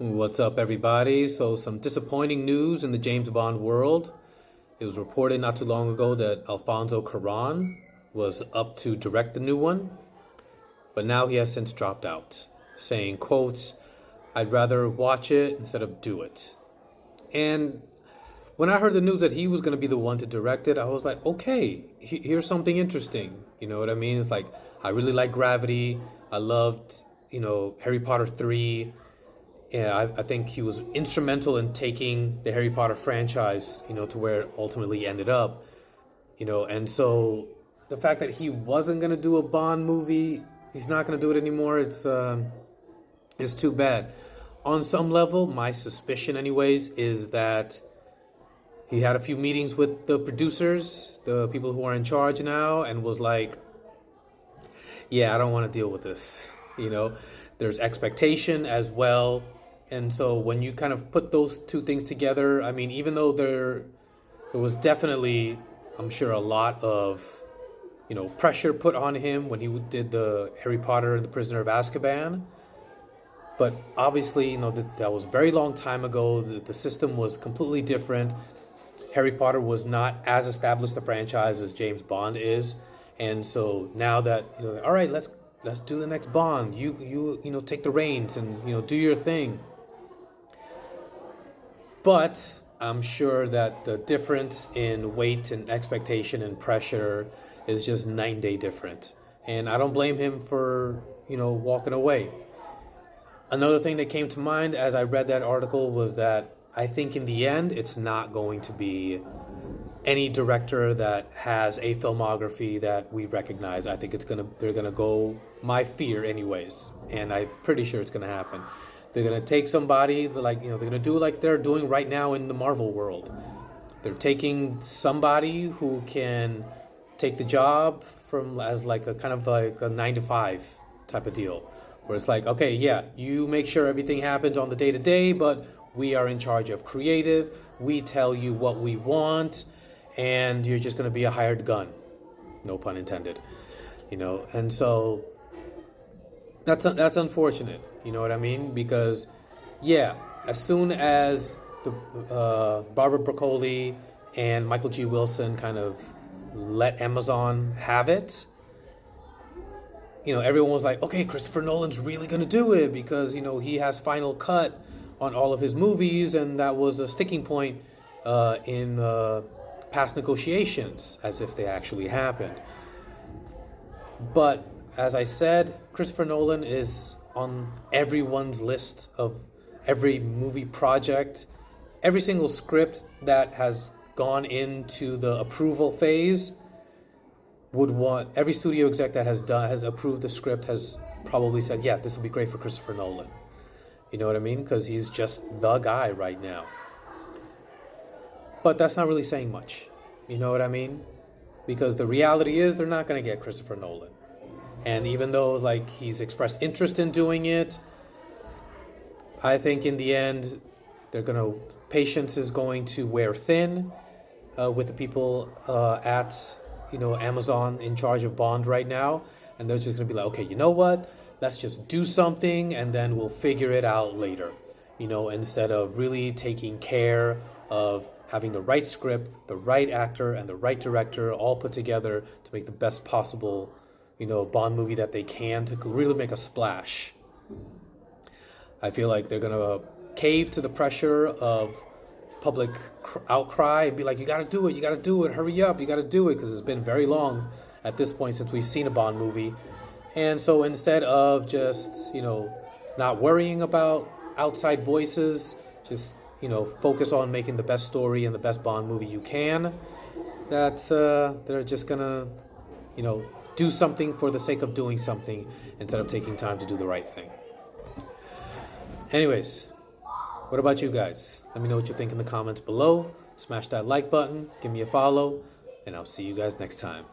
What's up, everybody? So, some disappointing news in the James Bond world. It was reported not too long ago that Alfonso Cuaron was up to direct the new one, but now he has since dropped out, saying, quotes, "I'd rather watch it instead of do it." And when I heard the news that he was going to be the one to direct it, I was like, okay, here's something interesting. You know what I mean? It's like, I really like Gravity. I loved, Harry Potter 3. Yeah, I think he was instrumental in taking the Harry Potter franchise, to where it ultimately ended up, and so the fact that he wasn't gonna do a Bond movie, he's not gonna do it anymore. It's too bad. On some level, my suspicion, anyways, is that he had a few meetings with the producers, the people who are in charge now, and was like, "Yeah, I don't want to deal with this." There's expectation as well. And so when you kind of put those two things together, I mean, even though there was definitely, I'm sure, a lot of, pressure put on him when he did the Harry Potter and the Prisoner of Azkaban. But obviously, that was a very long time ago. The system was completely different. Harry Potter was not as established a franchise as James Bond is. And so now that he's like, all right, let's do the next Bond. You take the reins and do your thing. But I'm sure that the difference in weight and expectation and pressure is just night and day different. And I don't blame him for, walking away. Another thing that came to mind as I read that article was that I think in the end, it's not going to be any director that has a filmography that we recognize. I think they're gonna go my fear anyways. And I'm pretty sure it's gonna happen. They're going to take somebody, they're going to do like they're doing right now in the Marvel world. They're taking somebody who can take the job from as like a kind of like a 9 to 5 type of deal. Where it's like, okay, yeah, you make sure everything happens on the day to day, but we are in charge of creative. We tell you what we want, and you're just going to be a hired gun. No pun intended. And so that's unfortunate. You know what I mean? Because, yeah, as soon as the Barbara Broccoli and Michael G. Wilson kind of let Amazon have it, everyone was like, okay, Christopher Nolan's really going to do it because, he has final cut on all of his movies, and that was a sticking point in past negotiations, as if they actually happened. But, as I said, Christopher Nolan is on everyone's list of every movie project. Every single script that has gone into the approval phase would want, every studio exec that has approved the script has probably said, yeah, this will be great for Christopher Nolan. You know what I mean? Because he's just the guy right now. But that's not really saying much. You know what I mean? Because the reality is they're not going to get Christopher Nolan. And even though he's expressed interest in doing it, I think in the end, patience is going to wear thin with the people at Amazon in charge of Bond right now, and they're just going to be like, okay, you know what? Let's just do something, and then we'll figure it out later. Instead of really taking care of having the right script, the right actor, and the right director all put together to make the best possible Bond movie that they can to really make a splash. I feel like they're going to cave to the pressure of public outcry and be like, you got to do it, hurry up, you got to do it, because it's been very long at this point since we've seen a Bond movie. And so instead of just, not worrying about outside voices, just, focus on making the best story and the best Bond movie you can, that they're just going to, do something for the sake of doing something instead of taking time to do the right thing. Anyways, what about you guys? Let me know what you think in the comments below. Smash that like button, give me a follow, and I'll see you guys next time.